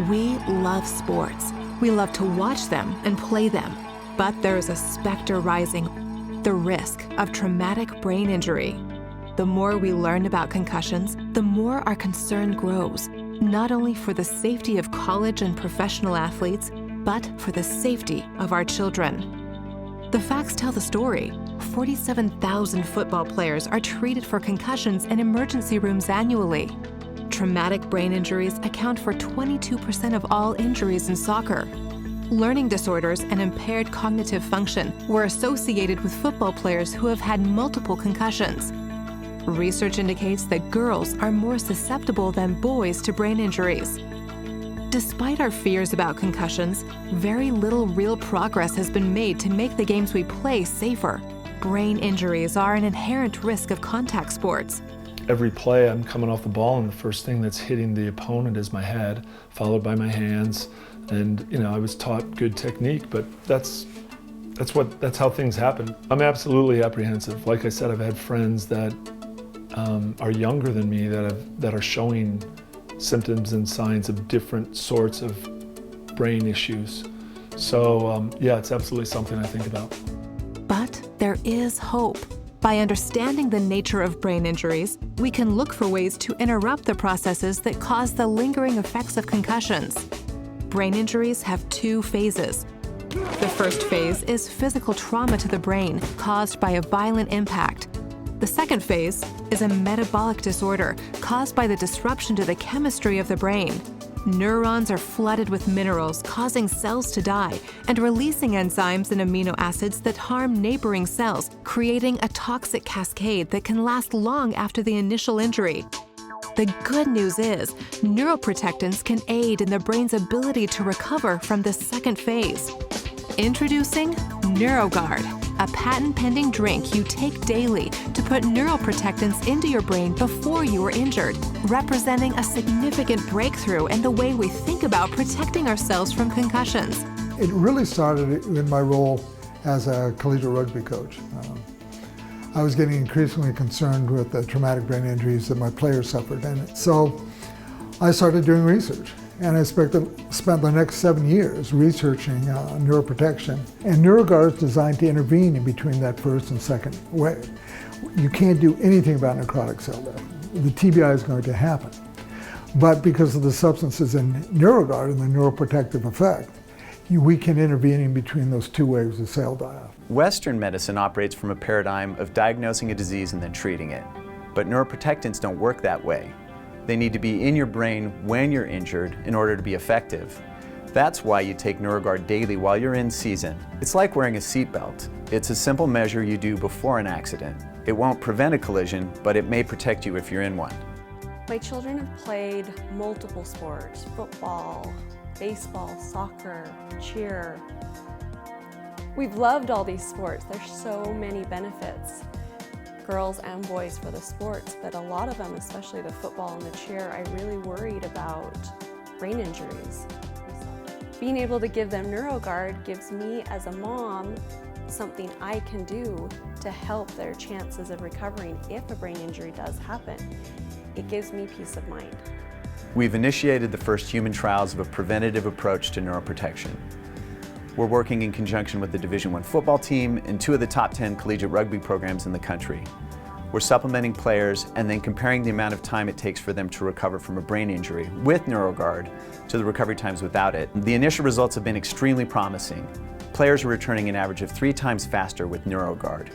We love sports. We love to watch them and play them. But there is a specter rising, the risk of traumatic brain injury. The more we learn about concussions, the more our concern grows, not only for the safety of college and professional athletes, but for the safety of our children. The facts tell the story. 47,000 football players are treated for concussions in emergency rooms annually. Traumatic brain injuries account for 22% of all injuries in soccer. Learning disorders and impaired cognitive function were associated with football players who have had multiple concussions. Research indicates that girls are more susceptible than boys to brain injuries. Despite our fears about concussions, very little real progress has been made to make the games we play safer. Brain injuries are an inherent risk of contact sports. Every play, I'm coming off the ball, and the first thing that's hitting the opponent is my head, followed by my hands. And I was taught good technique, but that's how things happen. I'm absolutely apprehensive. Like I said, I've had friends that are younger than me that are showing symptoms and signs of different sorts of brain issues. So yeah, it's absolutely something I think about. But there is hope. By understanding the nature of brain injuries, we can look for ways to interrupt the processes that cause the lingering effects of concussions. Brain injuries have two phases. The first phase is physical trauma to the brain caused by a violent impact. The second phase is a metabolic disorder caused by the disruption to the chemistry of the brain. Neurons are flooded with minerals, causing cells to die and releasing enzymes and amino acids that harm neighboring cells, creating a toxic cascade that can last long after the initial injury. The good news is, neuroprotectants can aid in the brain's ability to recover from the second phase. Introducing NeuroGuard, a patent-pending drink you take daily to put neuroprotectants into your brain before you are injured, representing a significant breakthrough in the way we think about protecting ourselves from concussions. It really started in my role as a collegiate rugby coach. I was getting increasingly concerned with the traumatic brain injuries that my players suffered, and so I started doing research. And I spent the next 7 years researching neuroprotection. And NeuroGuard is designed to intervene in between that first and second wave. You can't do anything about necrotic cell death. The TBI is going to happen. But because of the substances in NeuroGuard and the neuroprotective effect, we can intervene in between those two waves of cell die-off. Western medicine operates from a paradigm of diagnosing a disease and then treating it. But neuroprotectants don't work that way. They need to be in your brain when you're injured in order to be effective. That's why you take NeuroGuard daily while you're in season. It's like wearing a seatbelt. It's a simple measure you do before an accident. It won't prevent a collision, but it may protect you if you're in one. My children have played multiple sports: football, baseball, soccer, cheer. We've loved all these sports. There's so many benefits. Girls and boys for the sports, but a lot of them, especially the football and the cheer, I really worried about brain injuries. Being able to give them NeuroGuard gives me as a mom something I can do to help their chances of recovering if a brain injury does happen. It gives me peace of mind. We've initiated the first human trials of a preventative approach to neuroprotection. We're working in conjunction with the Division I football team and 2 of the top 10 collegiate rugby programs in the country. We're supplementing players and then comparing the amount of time it takes for them to recover from a brain injury with NeuroGuard to the recovery times without it. The initial results have been extremely promising. Players are returning an average of 3 times faster with NeuroGuard.